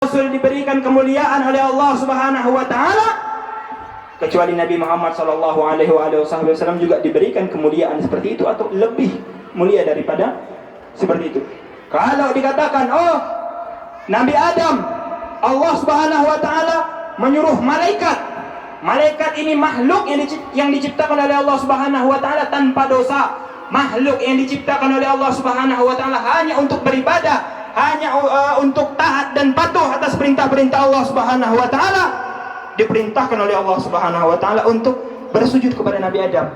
Rasul diberikan kemuliaan oleh Allah Subhanahu wa taala, kecuali Nabi Muhammad sallallahu alaihi wasallam juga diberikan kemuliaan seperti itu atau lebih mulia daripada seperti itu. Kalau dikatakan, oh, Nabi Adam, Allah Subhanahu wa taala menyuruh malaikat ini makhluk yang diciptakan oleh Allah Subhanahu wa taala tanpa dosa, makhluk yang diciptakan oleh Allah Subhanahu wa taala hanya untuk beribadah, hanya untuk taat dan patuh atas perintah-perintah Allah Subhanahu wa taala, diperintahkan oleh Allah Subhanahu wa taala untuk bersujud kepada Nabi Adam.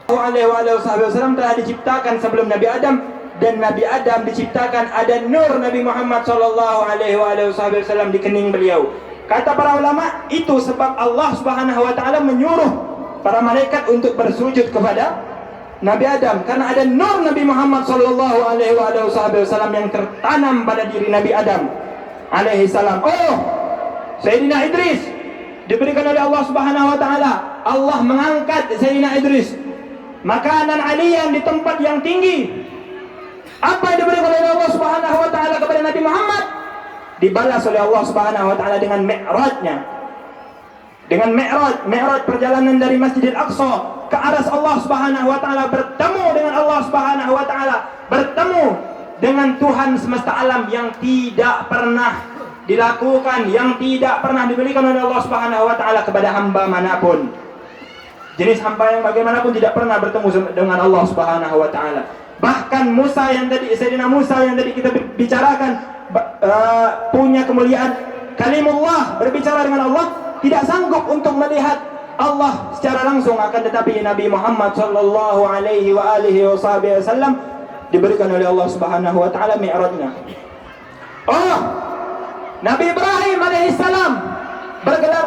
Alaihi wasallam telah diciptakan sebelum Nabi Adam, dan Nabi Adam diciptakan ada nur Nabi Muhammad sallallahu alaihi wasallam di kening beliau. Kata para ulama, itu sebab Allah Subhanahu wa taala menyuruh para malaikat untuk bersujud kepada Nabi Adam, karena ada nur Nabi Muhammad sallallahu alaihi wasallam yang tertanam pada diri Nabi Adam alaihi salam. Oh, Sayyidina Idris diberikan oleh Allah Subhanahu wa taala, Allah mengangkat Sayyidina Idris makanan aliyan di tempat yang tinggi. Apa yang diberikan oleh Allah Subhanahu wa taala kepada Nabi Muhammad dibalas oleh Allah Subhanahu wa taala dengan mi'rajnya. Dengan mi'raj perjalanan dari Masjidil Aqsa ke aras Allah Subhanahu wa taala, bertemu dengan Allah Subhanahu wa taala, bertemu dengan Tuhan semesta alam yang tidak pernah dilakukan, yang tidak pernah diberikan oleh Allah Subhanahu wa taala kepada hamba manapun. Jenis hamba yang bagaimanapun tidak pernah bertemu dengan Allah Subhanahu wa taala. Bahkan Sayyidina Musa yang tadi kita bicarakan, punya kemuliaan kalimullah, berbicara dengan Allah, tidak sanggup untuk melihat Allah secara langsung, akan tetapi Nabi Muhammad sallallahu alaihi wasallam diberikan oleh Allah Subhanahu wa taala mi'rajnya. Oh, Nabi Ibrahim alaihissalam bergelar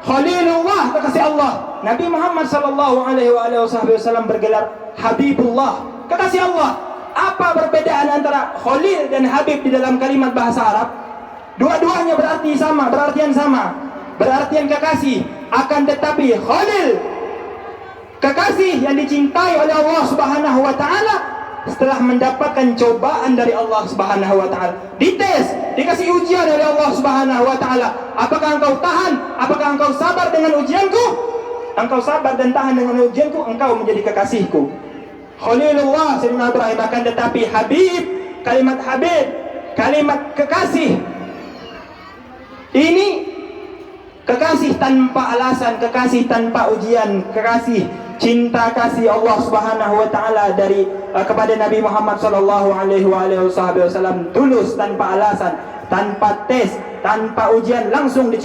Khalilullah, kekasih Allah. Nabi Muhammad sallallahu alaihi wasallam bergelar Habibullah, kekasih Allah. Apa perbedaan antara Khalil dan Habib di dalam kalimat bahasa Arab? Dua-duanya berartian sama, berartian kekasih. Akan tetapi Khalil, kekasih yang dicintai oleh Allah Subhanahu wa taala, setelah mendapatkan cobaan dari Allah Subhanahu wa taala, dites, dikasih ujian oleh Allah Subhanahu wa taala. Apakah engkau tahan? Apakah engkau sabar dengan ujianku? Engkau sabar dan tahan dengan ujianku, engkau menjadi kekasihku. Khalilullah Sayyidina Ibrahim. Akan tetapi Habib, kalimat Habib, kalimat kekasih, ini kekasih tanpa alasan, kekasih tanpa ujian, kekasih, cinta kasih Allah Subhanahu wa taala dari kepada Nabi Muhammad sallallahu alaihi wasallam tulus, tanpa alasan, tanpa tes, tanpa ujian, langsung dicintai.